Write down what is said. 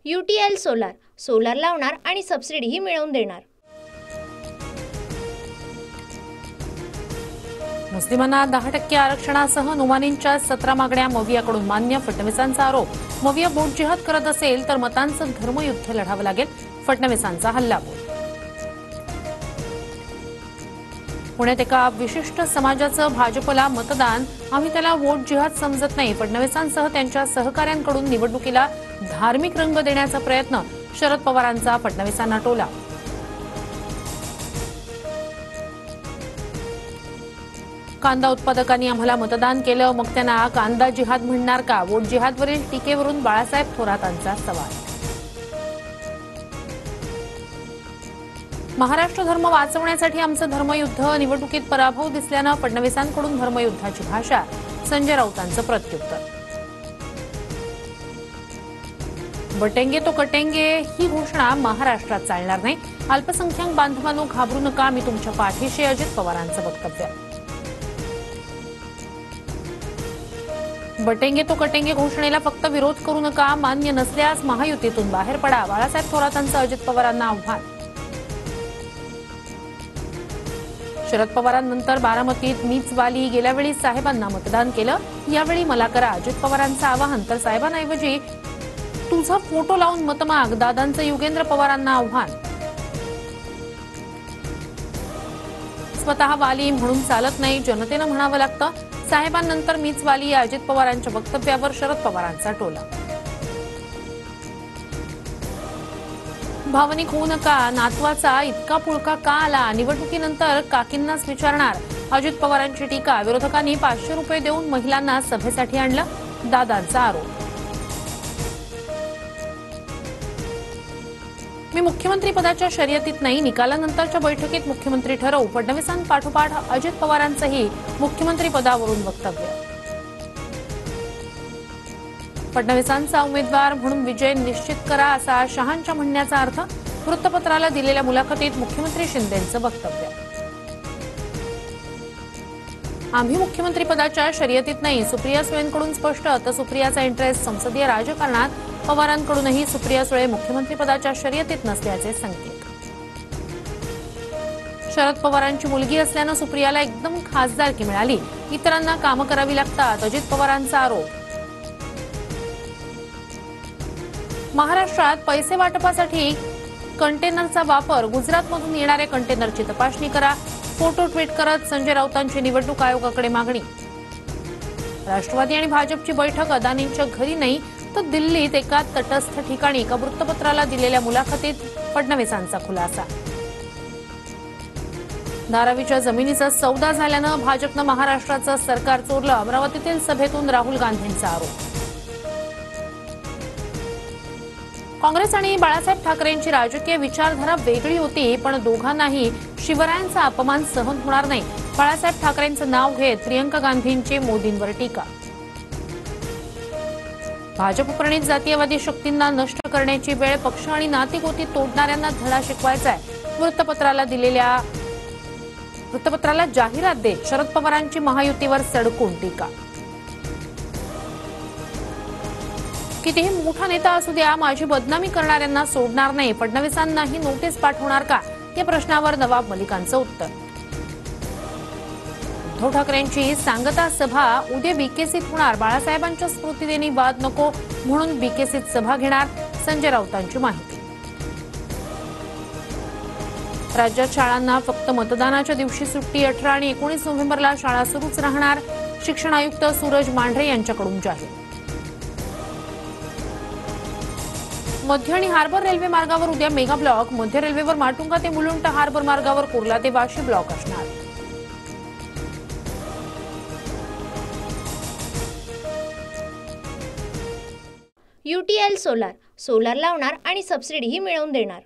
UTL solar solar लावणार आणि सबसिडीही मिळवून देणार। मुस्लिमांना 10% आरक्षणासह नुमानींच्या 17 मागण्या मवियाकडून मान्य, फडणवीसांचा आरोप। मविया बोट जिहाद करत असेल तर मतांचं धर्मयुद्ध लढावं लागेल, फडणवीसांचा हल्लाबोल। पुण्यात एका विशिष्ट समाजाचं भाजपला मतदान, आम्ही त्याला वोट जिहाद समजत नाही, फडणवीसांसह त्यांच्या सहकाऱ्यांकडून निवडणुकीला धार्मिक रंग देण्याचा प्रयत्न, शरद पवारांचा फडणवीसांना टोला। कांदा उत्पादकांनी आम्हाला मतदान केलं, मग त्यांना कांदा जिहाद म्हणणार का? वोट जिहादवरील टीकेवरून बाळासाहेब थोरातांचा सवाल। महाराष्ट्र धर्म वाचवण्यासाठी आमचं धर्मयुद्ध, निवडणुकीत पराभव दिसल्यानं फडणवीसांकडून धर्मयुद्धाची भाषा, संजय राऊतांचं प्रत्युत्तर। बटेंगे तो कटेंगे ही घोषणा महाराष्ट्रात चालणार नाही, अल्पसंख्याक बांधवांनो घाबरू नका, मी तुमच्या पाठीशी, अजित पवारांचं वक्तव्य। बटेंगे तो कटेंगे घोषणेला फक्त विरोध करू नका, मान्य नसल्यास महायुतीतून बाहेर पडा, बाळासाहेब थोरातांचं अजित पवारांना आव्हान। शरद पवारांनंतर बारामतीत मीच वाली, गेल्या वेळी साहेबांना मतदान केलं, यावेळी मला करा, अजित पवारांचं आवाहन, तर साहेबांऐवजी तुझा फोटो लावून मत माग, दादांचं युगेंद्र पवारांना आव्हान। स्वतः वाली म्हणून चालत नाही, जनतेनं म्हणावं लागतं, साहेबांनंतर मीच वाली या अजित पवारांच्या वक्तव्यावर शरद पवारांचा टोला। भावनिक होऊ नका, नातवाचा इतका पुळका का आला, निवडणुकीनंतर काकींनाच विचारणार, अजित पवारांची टीका, विरोधकांनी 500 रुपये देऊन महिलांना सभेसाठी आणलं, दादांचा आरोप। मी मुख्यमंत्री पदाच्या शर्यतीत नाही, निकालानंतरच्या बैठकीत मुख्यमंत्री ठरवू, फडणवीसांपाठोपाठ अजित पवारांचंही मुख्यमंत्री पदावरून वक्तव्य। फडणवीसांचा उमेदवार म्हणून विजय निश्चित करा, असा शहांच्या म्हणण्याचा अर्थ, वृत्तपत्राला दिलेल्या मुलाखतीत मुख्यमंत्री शिंदेंचं वक्तव्य। आम्ही मुख्यमंत्री पदाच्या शर्यतीत नाही, सुप्रिया सुळेंकडून स्पष्ट, तर सुप्रियाचा इंटरेस्ट संसदीय राजकारणात, पवारांकडूनही सुप्रिया सुळे मुख्यमंत्री पदाच्या शर्यतीत नसल्याचे संकेत। शरद पवारांची मुलगी असल्यानं सुप्रियाला एकदम खासदारकी मिळाली, इतरांना कामं करावी लागतात, अजित पवारांचा आरोप। महाराष्ट्रात पैसे वाटपासाठी कंटेनरचा वापर, गुजरातमधून येणाऱ्या कंटेनरची तपासणी करा, फोटो ट्विट करत संजय राऊतांची निवडणूक आयोगाकडे मागणी। राष्ट्रवादी आणि भाजपची बैठक अदानींच्या घरी नाही, तर दिल्लीत एका तटस्थ ठिकाणी, एका वृत्तपत्राला दिलेल्या मुलाखतीत फडणवीसांचा खुलासा। धारावीच्या जमिनीचा सौदा झाल्यानं भाजपनं महाराष्ट्राचं सरकार चोरलं, अमरावतीतील सभेतून राहुल गांधींचा आरोप। काँग्रेस आणि बाळासाहेब ठाकरेंची राजकीय विचारधारा वेगळी होती, पण दोघांनाही शिवरायांचा अपमान सहन होणार नाही, बाळासाहेब ठाकरेंचं नाव घेत प्रियंका गांधींची मोदींवर टीका। भाजप प्रणित जातीयवादी शक्तींना नष्ट करण्याची वेळ, पक्ष आणि नातीगोती तोडणाऱ्यांना धडा शिकवायचा आहे, वृत्तपत्राला जाहिरात देत शरद पवारांची महायुतीवर सडकून टीका। कितीही मोठा नेता असू द्या, माझी बदनामी करणाऱ्यांना सोडणार नाही, फडणवीसांनाही नोटीस पाठवणार का, या प्रश्नावर नवाब मलिकांचं उत्तर। उद्धव ठाकरेंची सांगता सभा उद्या बीकेसीत होणार, बाळासाहेबांच्या स्मृतिदिनी वाद नको म्हणून बीकेसीत सभा घेणार, संजय राऊतांची माहिती। राज्यात शाळांना फक्त मतदानाच्या दिवशी सुट्टी, 18 आणि 19 नोव्हेंबरला शाळा सुरूच राहणार, शिक्षण आयुक्त सूरज मांढरे यांच्याकडून जाहीर। मध्य आणि हार्बर रेल्वे मार्गावर उद्या मेगा ब्लॉक, मध्य रेल्वेवर माटुंगा ते मुलुंड, हार्बर मार्गावर कुर्ला ते वाशी ब्लॉक असणार। UTL सोलार सोलार लावणार आणि सबसिडीही मिळवून देणार।